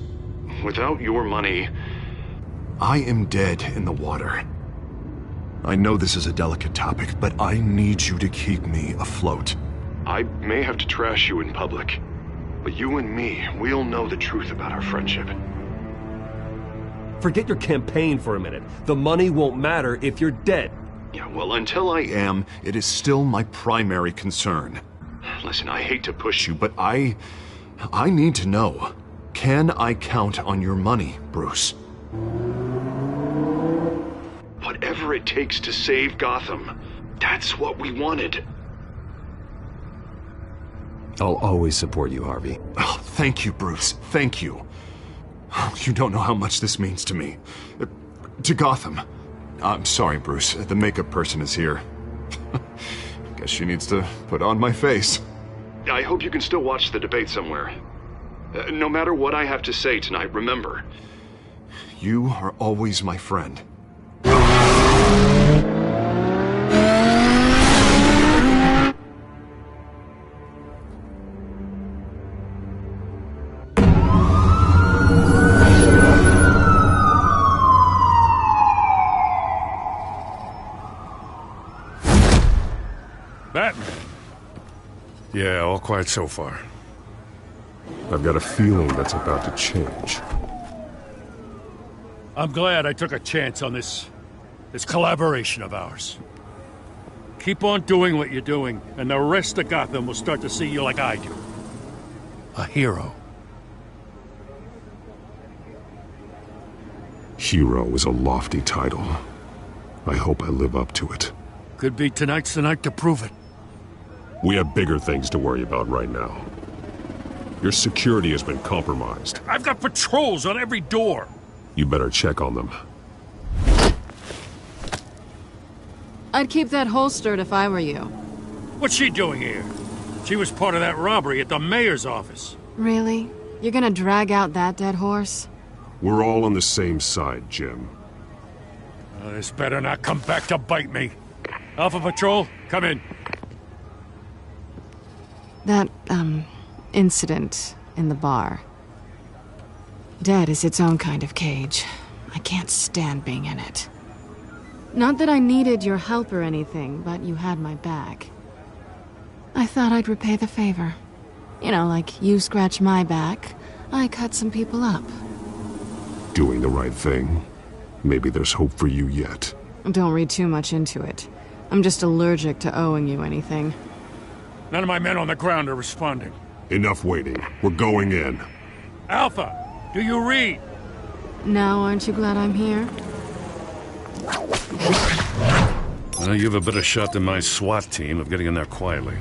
Without your money, I am dead in the water. I know this is a delicate topic, but I need you to keep me afloat. I may have to trash you in public, but you and me, we'll know the truth about our friendship. Forget your campaign for a minute. The money won't matter if you're dead. Yeah, well, until I am, it is still my primary concern. Listen, I hate to push you, but I need to know. Can I count on your money, Bruce? Whatever it takes to save Gotham, that's what we wanted. I'll always support you, Harvey. Oh, thank you, Bruce. Thank you. You don't know how much this means to me. To Gotham. I'm sorry, Bruce. The makeup person is here. Guess she needs to put on my face. I hope you can still watch the debate somewhere. No matter what I have to say tonight, remember, you are always my friend. Batman. Yeah, all quiet so far. I've got a feeling that's about to change. I'm glad I took a chance on this collaboration of ours. Keep on doing what you're doing, and the rest of Gotham will start to see you like I do. A hero. Hero is a lofty title. I hope I live up to it. Could be tonight's the night to prove it. We have bigger things to worry about right now. Your security has been compromised. I've got patrols on every door. You better check on them. I'd keep that holstered if I were you. What's she doing here? She was part of that robbery at the mayor's office. Really? You're gonna drag out that dead horse? We're all on the same side, Jim. This better not come back to bite me. Alpha Patrol, come in. That, incident in the bar. Dead is its own kind of cage. I can't stand being in it. Not that I needed your help or anything, but you had my back. I thought I'd repay the favor. You know, like you scratch my back, I cut some people up. Doing the right thing. Maybe there's hope for you yet. Don't read too much into it. I'm just allergic to owing you anything. None of my men on the ground are responding. Enough waiting. We're going in. Alpha, do you read? Now, aren't you glad I'm here? Well, you have a better shot than my SWAT team of getting in there quietly.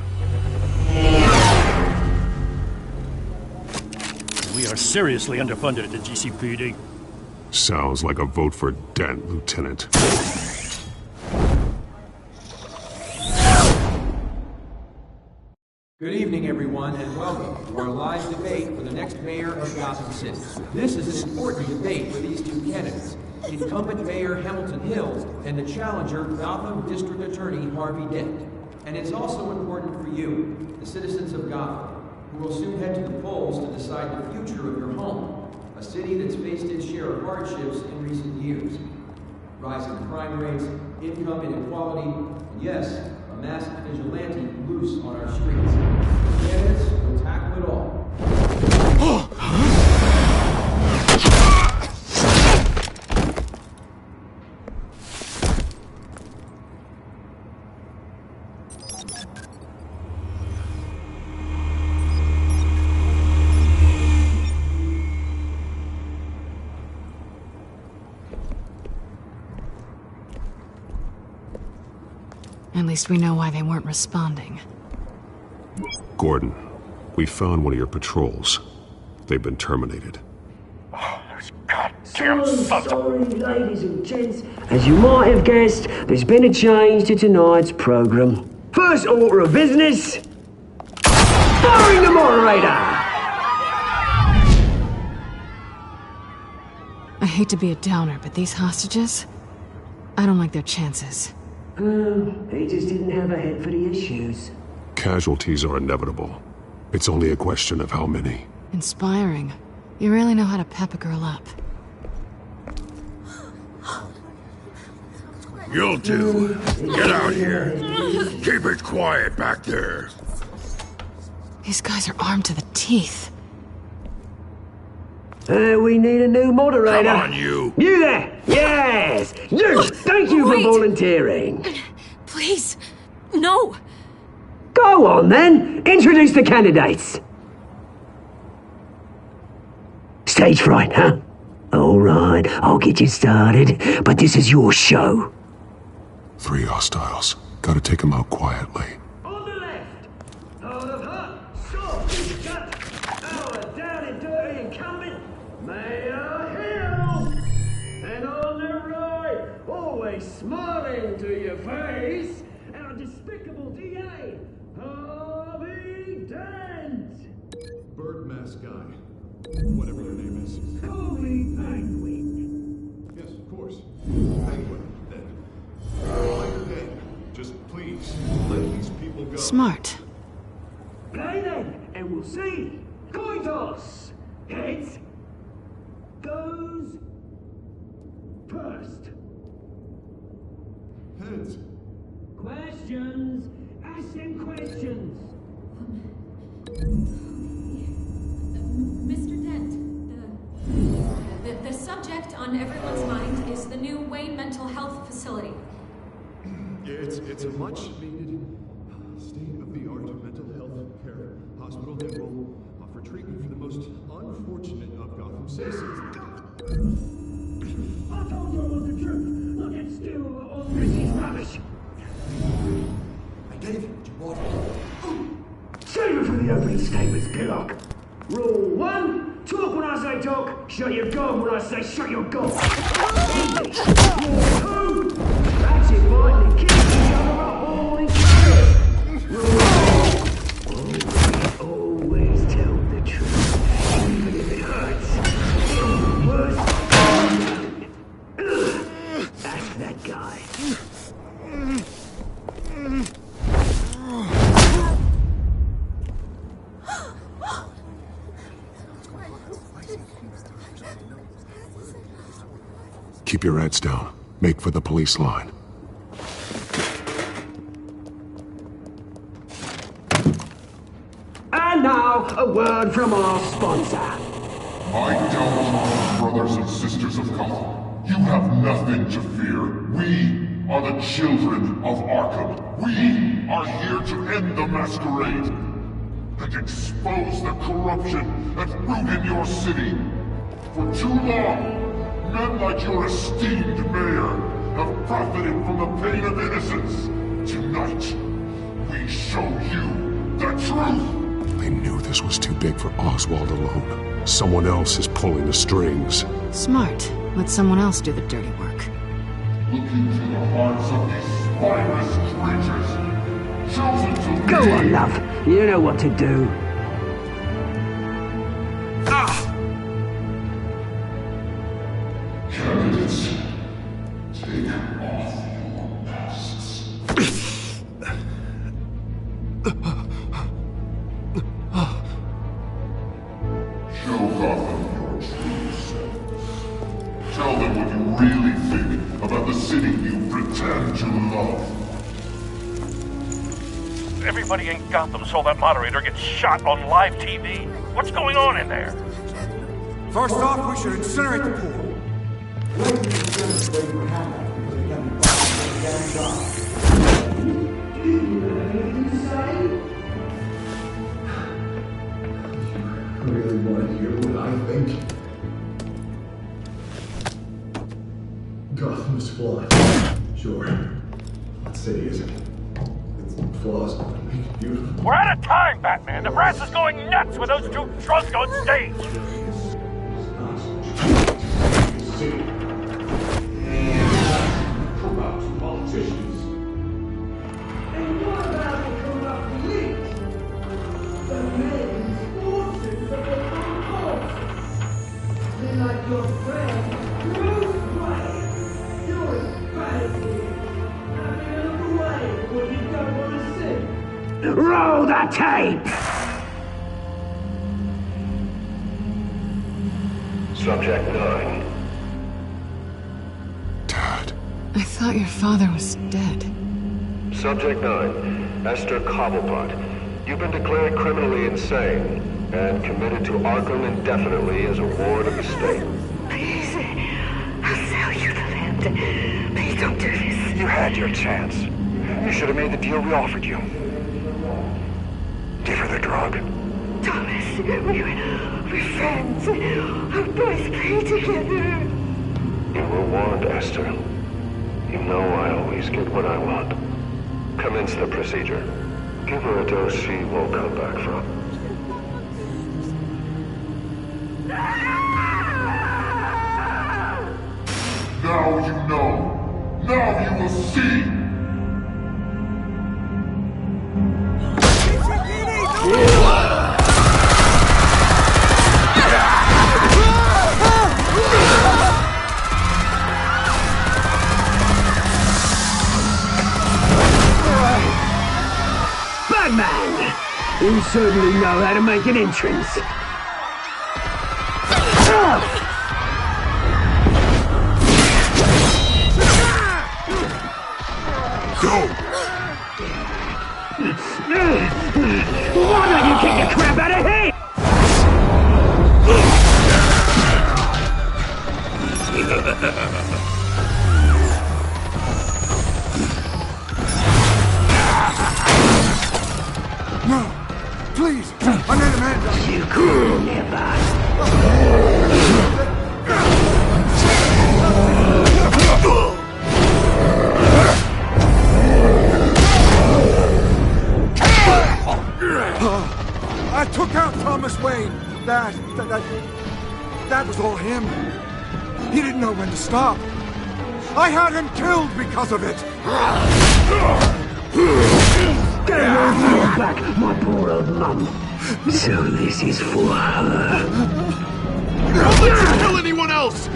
We are seriously underfunded at the GCPD. Sounds like a vote for Dent, Lieutenant. Good evening, everyone, and welcome to our live debate for the next mayor of Gotham City. This is an important debate for these two candidates, incumbent Mayor Hamilton Hills and the challenger, Gotham District Attorney Harvey Dent. And it's also important for you, the citizens of Gotham, who will soon head to the polls to decide the future of your home, a city that's faced its share of hardships in recent years. Rising crime rates, income inequality, and yes, a masked vigilante loose on our streets. The candidates will tackle it all. At least we know why they weren't responding. Gordon, we found one of your patrols. They've been terminated. Sorry, ladies and gents. As you might have guessed, there's been a change to tonight's program. First order of business, firing the moderator! I hate to be a downer, but these hostages, I don't like their chances. He just didn't have a head for the issues. Casualties are inevitable. It's only a question of how many. Inspiring. You really know how to pep a girl up. You'll do. Get out here. Keep it quiet back there. These guys are armed to the teeth. We need a new moderator. Come on, you. You there! Yes! You! Thank you for volunteering. Please, no. Go on, then. Introduce the candidates. Stage fright, huh? All right, I'll get you started, but this is your show. 3 hostiles. Gotta take them out quietly. On the left, hard of heart, soft, gut, our down and dirty incumbent, Mayor Hill. And on the right, always smiling to your face, our despicable DA, Harvey Dent. Bird mask guy. Whatever your name is. Call me Penguin. Yes, of course. Penguin, then. Okay, just please, let these people go. Smart. Play then, and we'll see. Coin toss. Heads goes first. Heads. Questions. Ask them questions. Mr. Dent, the subject on everyone's mind is the new Wayne Mental Health Facility. It's a much-needed state-of-the-art mental health care hospital that will offer treatment for the most unfortunate of Gotham citizens. I told you I was the truth. Look at still all this is rubbish. I gave you what you wanted. Save it for the opening statements, Pillock. Rule 1, talk when I say talk, shut your gob when I say shut your gob. Rule 2, that's it, fighting and killing each other up all in clear. Rule 3, always tell the truth, even if it hurts. Worst, that's that guy. your heads down. Make for the police line. And now, a word from our sponsor. My downtrodden brothers and sisters of Gotham, you have nothing to fear. We are the children of Arkham. We are here to end the masquerade and expose the corruption that root in your city. For too long, men like your esteemed mayor have profited from the pain of innocence. Tonight, we show you the truth. They knew this was too big for Oswald alone. Someone else is pulling the strings. Smart. Let someone else do the dirty work. Look into the hearts of these spineless creatures, chosen to Go on, love. You know what to do. Candidates, take off your masks. Show Gotham your true selves. Tell them what you really think about the city you pretend to love. Everybody in Gotham saw that moderator get shot on live TV. What's going on in there? First off, we should incinerate the pool. Really want to hear what I think? Gotham is flawed. Sure. That city isn't. Its flaws make it beautiful. We're out of time, Batman. The press is going nuts with those two drunks on stage. Corrupt politicians. And what about the corrupt police? The men's forces of the course. They're like your friend, Bruce Wayne, doing crazy. Having a look away when you don't want to see. Roll the tape! Subject 9. I thought your father was dead. Subject 9, Esther Cobblepot. You've been declared criminally insane and committed to Arkham indefinitely as a ward of the state. Please, I'll sell you the land. Please don't do this. You had your chance. You should have made the deal we offered you. Give her the drug. Thomas, we're friends. Our boys play together. You were warned, Esther. You know I always get what I want. Commence the procedure. Give her a dose she won't come back from. Now you know. Now you will see. Batman! You certainly know how to make an entrance. Go! Why don't you kick the crap out of him? No! Please! I need a man! You could never. I took out Thomas Wayne. That was all him. He didn't know when to stop. I had him killed because of it. Get your back, my poor old mum. So this is for her. Don't let you kill anyone else!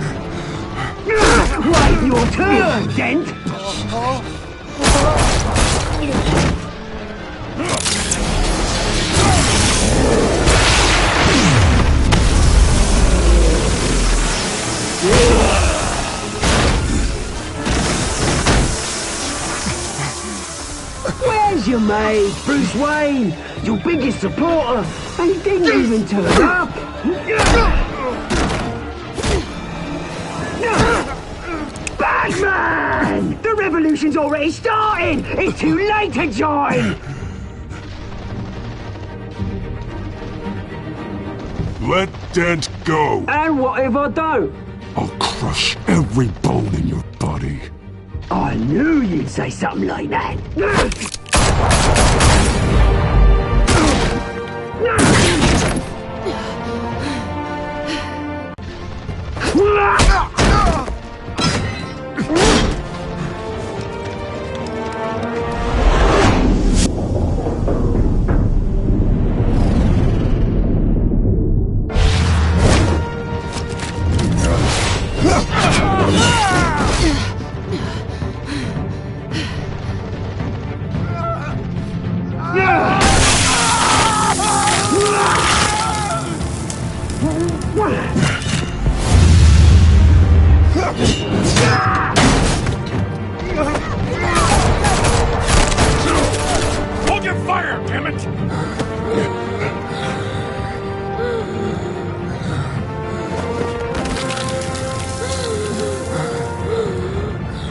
Wait your turn, Dent! your mate, Bruce Wayne, your biggest supporter, and he didn't even turn up. Batman! The revolution's already started! It's too late to join! Let Dent go! And what if I don't? I'll crush every bone in your body. I knew you'd say something like that. Hold your fire, damn it!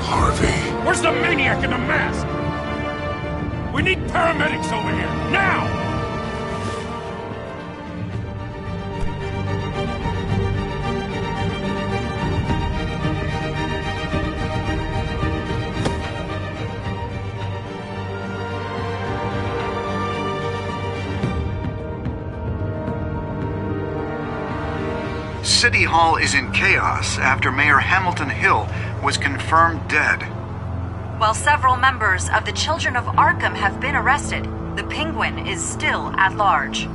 Harvey. Where's the maniac in the mask? We need paramedics over here, now! City Hall is in chaos after Mayor Hamilton Hill was confirmed dead. While several members of the Children of Arkham have been arrested, the Penguin is still at large.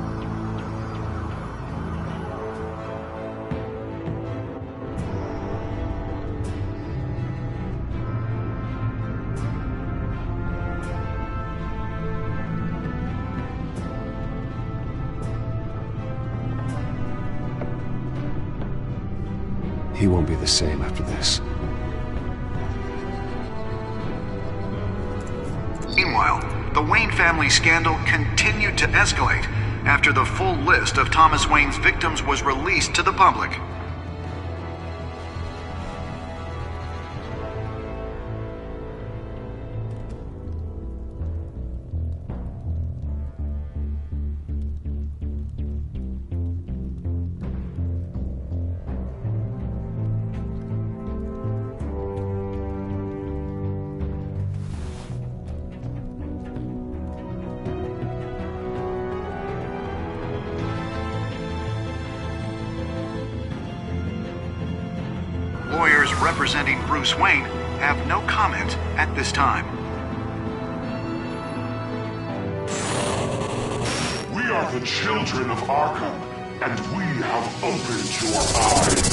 He won't be the same after this. Meanwhile, the Wayne family scandal continued to escalate after the full list of Thomas Wayne's victims was released to the public. Lawyers representing Bruce Wayne have no comment at this time. We are the children of Arkham, and we have opened your eyes.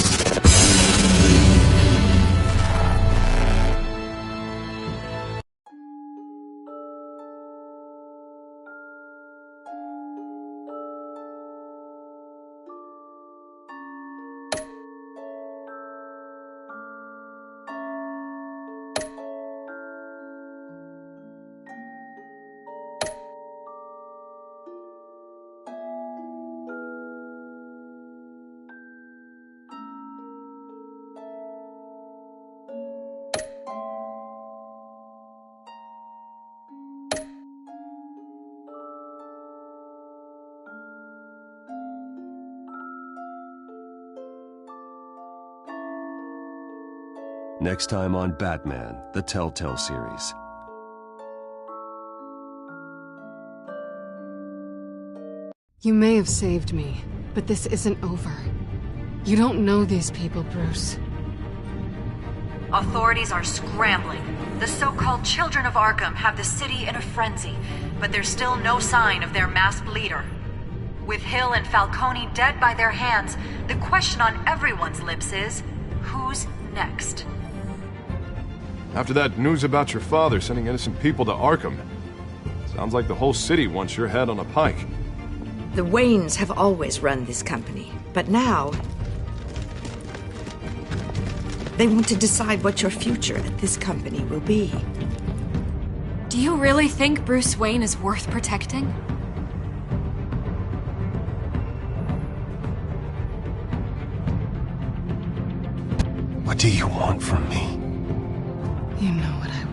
Next time on Batman, the Telltale series. You may have saved me, but this isn't over. You don't know these people, Bruce. Authorities are scrambling. The so-called Children of Arkham have the city in a frenzy, but there's still no sign of their masked leader. With Hill and Falcone dead by their hands, the question on everyone's lips is, who's next? After that news about your father sending innocent people to Arkham, sounds like the whole city wants your head on a pike. The Waynes have always run this company, but now they want to decide what your future at this company will be. Do you really think Bruce Wayne is worth protecting? What do you want from me? You know what I